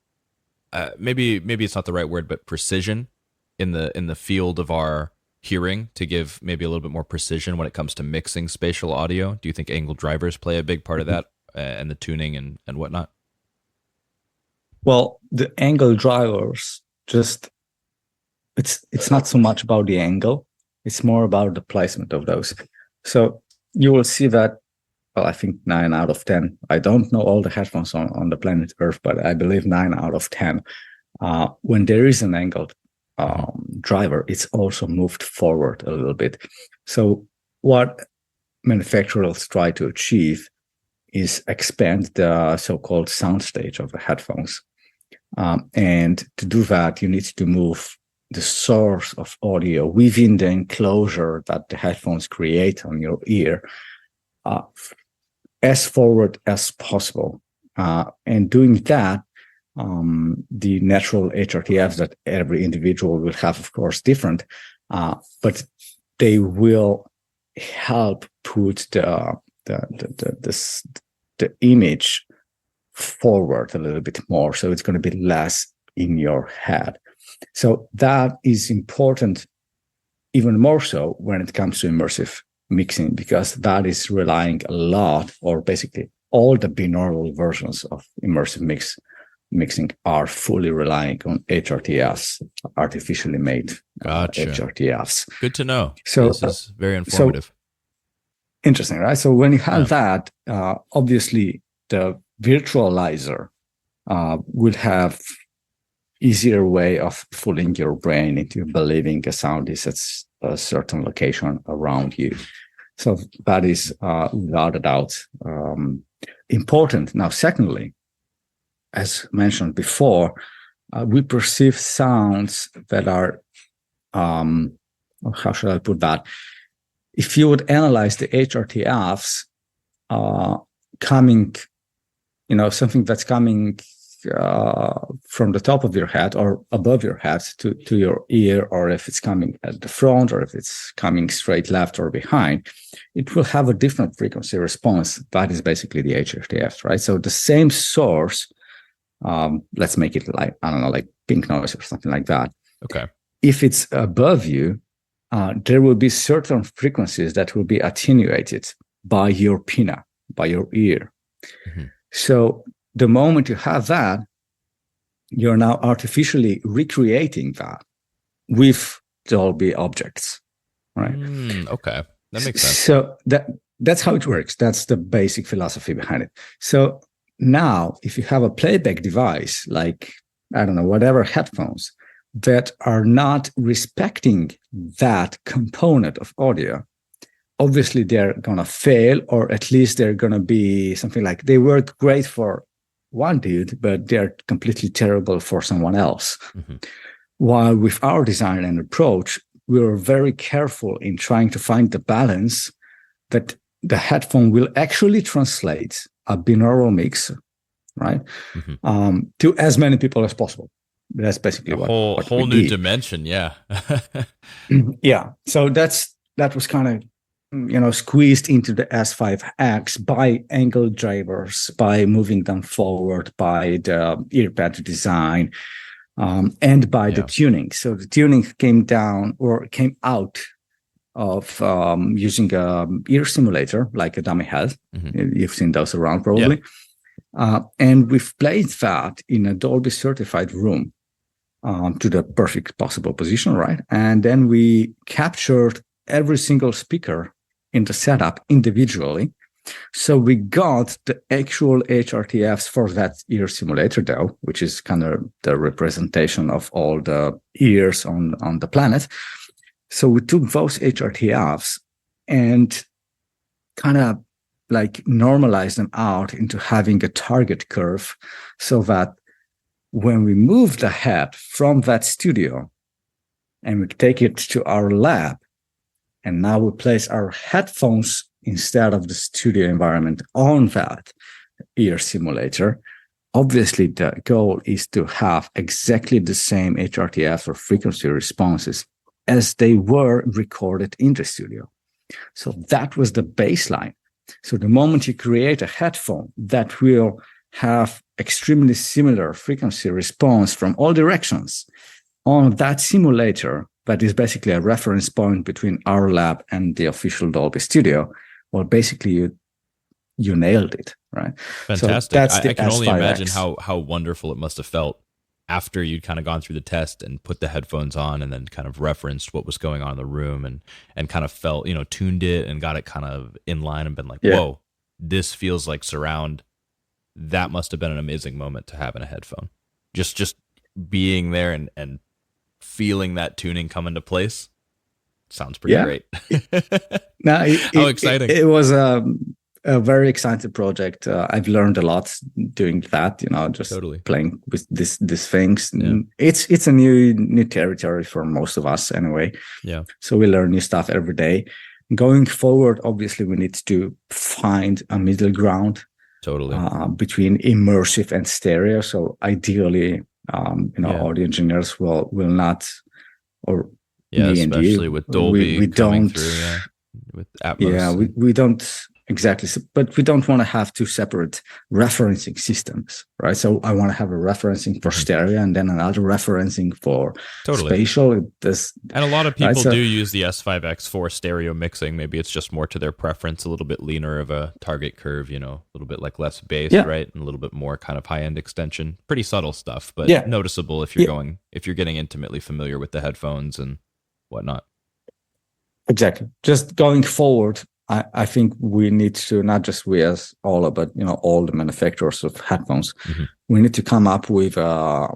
Speaker 1: maybe it's not the right word, but precision in the field of our hearing, to give maybe a little bit more precision when it comes to mixing spatial audio? Do you think angled drivers play a big part of that, and the tuning and whatnot?
Speaker 2: Well, the angle drivers, just it's not so much about the angle, it's more about the placement of those. So you will see that, well, I think 9 out of 10. I don't know all the headphones on the planet Earth, but I believe 9 out of 10. When there is an angled driver, it's also moved forward a little bit. So what manufacturers try to achieve is expand the so-called soundstage of the headphones. And to do that, you need to move the source of audio within the enclosure that the headphones create on your ear as forward as possible. And doing that, the natural HRTFs that every individual will have, of course, different, but they will help put the image forward a little bit more. So it's going to be less in your head. So that is important, even more so when it comes to immersive mixing, because that is relying a lot, or basically all the binaural versions of immersive mixing are fully relying on HRTFs, artificially made HRTFs.
Speaker 1: Good to know. So this is very informative.
Speaker 2: So, interesting, right? So when you have that, obviously the virtualizer will have easier way of fooling your brain into believing a sound is at a certain location around you. So that is without a doubt important. Now, secondly, as mentioned before, we perceive sounds that are, how should I put that? if you would analyze the HRTFs coming, something that's coming from the top of your head or above your head to your ear, or if it's coming at the front, or if it's coming straight left or behind, it will have a different frequency response. That is basically the HRTF, right? So the same source, let's make it like, I don't know, like pink noise or something like that.
Speaker 1: Okay.
Speaker 2: If it's above you, there will be certain frequencies that will be attenuated by your pinna, by your ear. Mm-hmm. So the moment you have that, you're now artificially recreating that with Dolby objects, right?
Speaker 1: Okay, that makes sense.
Speaker 2: So that's how it works. That's the basic philosophy behind it. So now, if you have a playback device, like, I don't know, whatever headphones, that are not respecting that component of audio, obviously they're going to fail, or at least they're going to be something like they work great for one dude, but they're completely terrible for someone else. Mm-hmm. While with our design and approach, we were very careful in trying to find the balance that the headphone will actually translate a binaural mix, right, mm-hmm. To as many people as possible. That's basically what
Speaker 1: whole new dimension. Yeah.
Speaker 2: Yeah. So that was kind of, squeezed into the S5X by angle drivers, by moving them forward, by the earpad design, and by the tuning. So the tuning came out of using a ear simulator, like a dummy head. Mm-hmm. You've seen those around probably. Yeah. And we've played that in a Dolby certified room to the perfect possible position, right? And then we captured every single speaker in the setup individually. So we got the actual HRTFs for that ear simulator, though, which is kind of the representation of all the ears on the planet. So we took those HRTFs and kind of like normalized them out into having a target curve, so that when we move the head from that studio and we take it to our lab, and now we place our headphones instead of the studio environment on that ear simulator, obviously the goal is to have exactly the same HRTF or frequency responses as they were recorded in the studio. So that was the baseline. So the moment you create a headphone that will have extremely similar frequency response from all directions on that simulator, that is basically a reference point between our lab and the official Dolby Studio, well, basically you nailed it, right?
Speaker 1: Fantastic. So I can only imagine how wonderful it must have felt after you'd kind of gone through the test and put the headphones on and then kind of referenced what was going on in the room and kind of felt, tuned it and got it kind of in line and been like, whoa, this feels like surround. That must have been an amazing moment to have in a headphone. Just being there and feeling that tuning come into place sounds pretty great. How exciting.
Speaker 2: It was a very exciting project. I've learned a lot doing that, just playing with these things. Yeah. It's a new territory for most of us anyway.
Speaker 1: Yeah.
Speaker 2: So we learn new stuff every day. Going forward, obviously we need to find a middle ground.
Speaker 1: Totally.
Speaker 2: Between immersive and stereo. So ideally, audio engineers will not, or
Speaker 1: especially with Dolby
Speaker 2: we
Speaker 1: coming
Speaker 2: don't,
Speaker 1: through, with Atmos.
Speaker 2: Yeah, we don't exactly, but we don't want to have two separate referencing systems, right? So I want to have a referencing for stereo and then another referencing for spatial.
Speaker 1: And a lot of people do use the S5X for stereo mixing. Maybe it's just more to their preference, a little bit leaner of a target curve, a little bit like less bass, right? And a little bit more kind of high-end extension. Pretty subtle stuff, but noticeable if you're getting intimately familiar with the headphones and whatnot.
Speaker 2: Exactly. Just going forward, I think we need to, not just we as Ollo, but all the manufacturers of headphones, we need to come up with a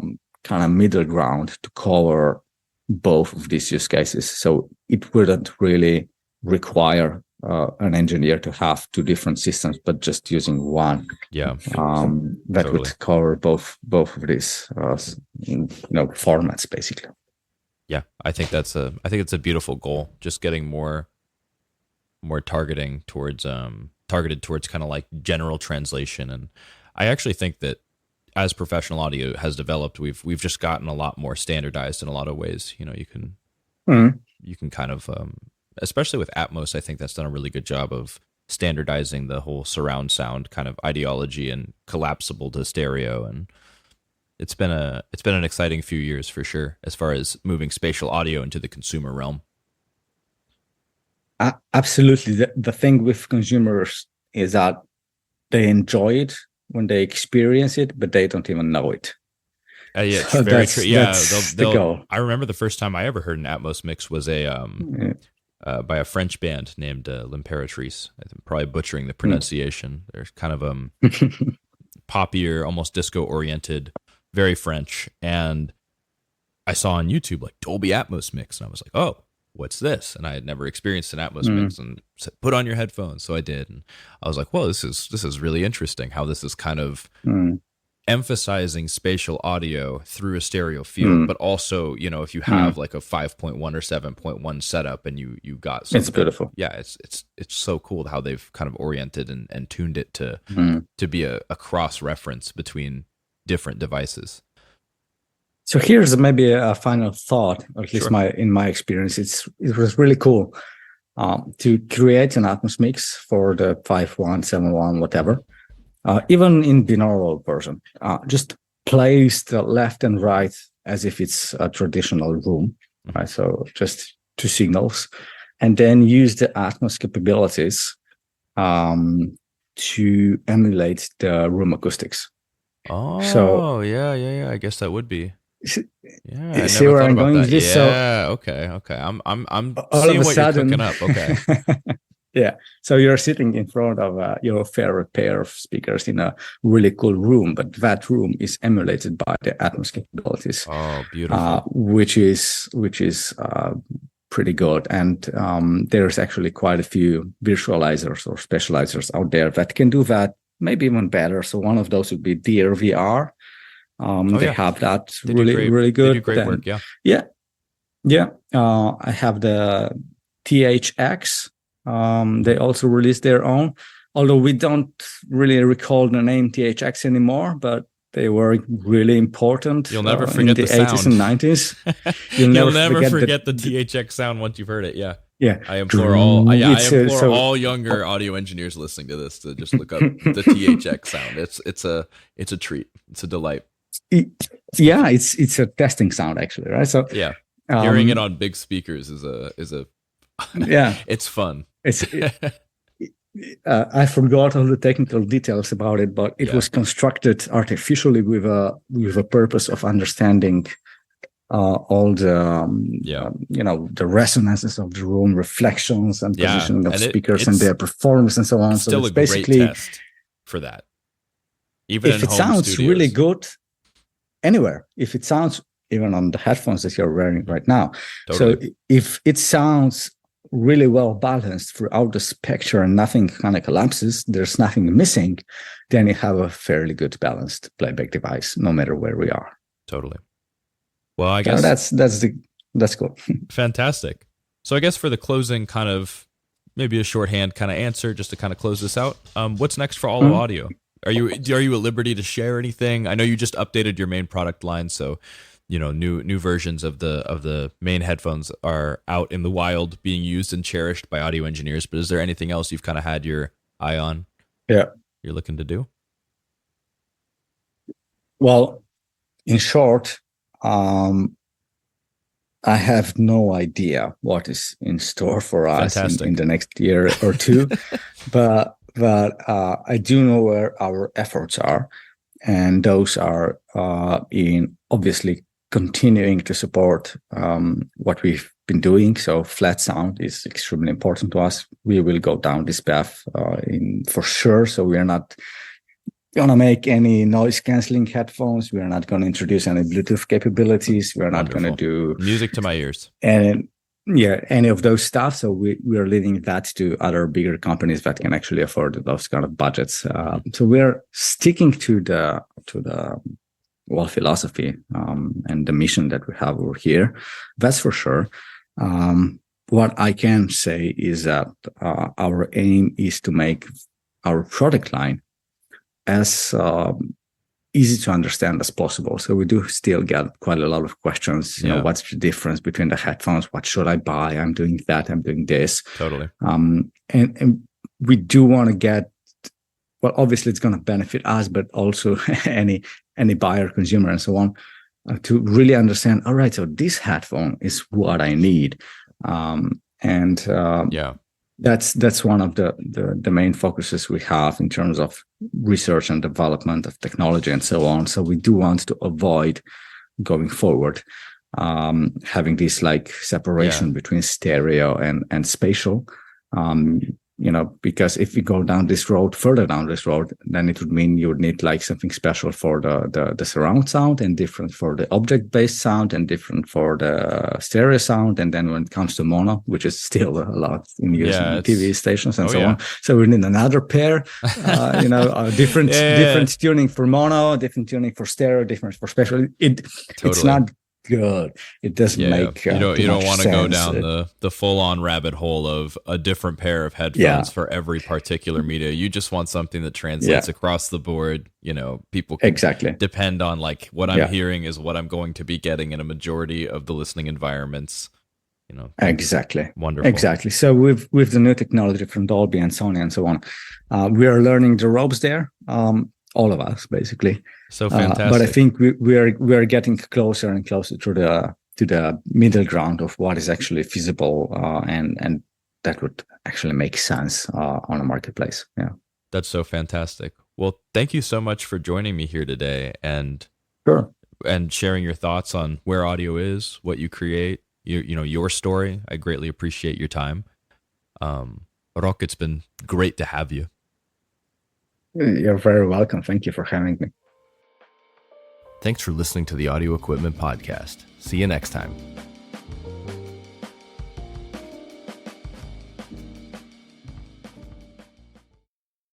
Speaker 2: kind of middle ground to cover both of these use cases. So it wouldn't really require an engineer to have two different systems, but just using one.
Speaker 1: Yeah.
Speaker 2: That would cover both of these formats basically.
Speaker 1: Yeah, I think it's a beautiful goal. Just getting more more targeted towards kind of like general translation. And I actually think that as professional audio has developed, we've just gotten a lot more standardized in a lot of ways. You know, you can kind of especially with Atmos, I think that's done a really good job of standardizing the whole surround sound kind of ideology and collapsible to stereo. And it's been an exciting few years for sure, as far as moving spatial audio into the consumer realm.
Speaker 2: Absolutely. The thing with consumers is that they enjoy it when they experience it, but they don't even know it.
Speaker 1: Yeah, so it's very true. Yeah,
Speaker 2: that's the goal.
Speaker 1: I remember the first time I ever heard an Atmos mix was by a French band named L'Imperatrice. I'm probably butchering the pronunciation. They're kind of poppier, almost disco-oriented, very French. And I saw on YouTube like Dolby Atmos mix, and I was like, oh, what's this? And I had never experienced an Atmos mix, and said, put on your headphones. So I did, and I was like, well, this is really interesting how this is kind of emphasizing spatial audio through a stereo field, but also, you know, if you have like a 5.1 or 7.1 setup and you got something,
Speaker 2: it's beautiful.
Speaker 1: Yeah, it's so cool how they've kind of oriented and tuned it to be a cross reference between different devices.
Speaker 2: So here's maybe a final thought, or at least in my experience, it was really cool to create an Atmos mix for the 5.1, 7.1, whatever. Even in binaural version, just place the left and right as if it's a traditional room, right? So just two signals, and then use the Atmos capabilities to emulate the room acoustics.
Speaker 1: Oh, so yeah. I guess that would be. Yeah, I
Speaker 2: see where I'm going with this?
Speaker 1: Yeah, okay. I'm seeing what you're cooking up. Okay.
Speaker 2: Yeah, so you're sitting in front of your favorite pair of speakers in a really cool room, but that room is emulated by the Atmos capabilities.
Speaker 1: Oh, beautiful!
Speaker 2: Which is pretty good, and there's actually quite a few virtualizers or specializers out there that can do that, maybe even better. So one of those would be Deer VR. They have that really good.
Speaker 1: They do great work.
Speaker 2: Yeah. I have the THX. They also released their own, although we don't really recall the name THX anymore, but they were really important.
Speaker 1: You'll never forget
Speaker 2: in the 80s and 90s.
Speaker 1: You'll never forget the THX sound once you've heard it. Yeah. I implore all younger audio engineers listening to this to just look up the THX sound. It's a treat. It's a delight.
Speaker 2: It's a testing sound actually, right? So
Speaker 1: yeah, hearing it on big speakers is a
Speaker 2: yeah,
Speaker 1: it's fun.
Speaker 2: I forgot all the technical details about it, but it was constructed artificially with a purpose of understanding all the the resonances of the room, reflections and positioning of speakers and their performance and so on.
Speaker 1: It's still a great test for that. Even
Speaker 2: if it sounds really good anywhere, if it sounds even on the headphones that you're wearing right now. Totally. So if it sounds really well balanced throughout the spectrum and nothing kind of collapses, there's nothing missing, then you have a fairly good balanced playback device, no matter where we are.
Speaker 1: Totally. Well, I guess
Speaker 2: that's cool.
Speaker 1: Fantastic. So I guess for the closing kind of maybe a shorthand kind of answer, just to kind of close this out, what's next for Ollo Audio? Are you at liberty to share anything? I know you just updated your main product line, so you know new versions of the main headphones are out in the wild, being used and cherished by audio engineers. But is there anything else you've kind of had your eye on?
Speaker 2: Yeah,
Speaker 1: you're looking to do?
Speaker 2: Well, in short, I have no idea what is in store for us in the next year or two, but I do know where our efforts are, and those are in obviously continuing to support what we've been doing. So flat sound is extremely important to us. We will go down this path for sure. So we are not going to make any noise canceling headphones. We are not going to introduce any Bluetooth capabilities. We are not going to do
Speaker 1: music to my ears.
Speaker 2: And any of those stuff. So we are leaving that to other bigger companies that can actually afford those kind of budgets. So we're sticking to the philosophy and the mission that we have over here. That's for sure. what I can say is that our aim is to make our product line as easy to understand as possible. So we do still get quite a lot of questions. You know, what's the difference between the headphones? What should I buy? I'm doing that. I'm doing this.
Speaker 1: Totally.
Speaker 2: And we do want to get, well, obviously it's going to benefit us, but also any buyer, consumer, and so on, to really understand. All right, so this headphone is what I need, That's one of the main focuses we have in terms of research and development of technology and so on. So we do want to avoid going forward having this like separation between stereo and spatial. Because if we go further down this road, then it would mean you would need like something special for the surround sound, and different for the object-based sound, and different for the stereo sound. And then when it comes to mono, which is still a lot in use in TV stations and so on, so we need another pair, different tuning for mono, different tuning for stereo, different for spatial. It's not good. It doesn't make
Speaker 1: you don't want to go down the full-on rabbit hole of a different pair of headphones for every particular media. You just want something that translates across the board. People can depend on like what I'm hearing is what I'm going to be getting in a majority of the listening environments.
Speaker 2: Wonderful. Exactly. So with the new technology from Dolby and Sony and so on, we are learning the ropes there. All of us, basically.
Speaker 1: So fantastic.
Speaker 2: But I think we are getting closer and closer to the middle ground of what is actually feasible, and that would actually make sense on a marketplace. Yeah,
Speaker 1: that's so fantastic. Well, thank you so much for joining me here today, and sharing your thoughts on where audio is, what you create, your story. I greatly appreciate your time. Rok, it's been great to have you.
Speaker 2: You're very welcome. Thank you for having me.
Speaker 1: Thanks for listening to the Audio Equipment Podcast. See you next time.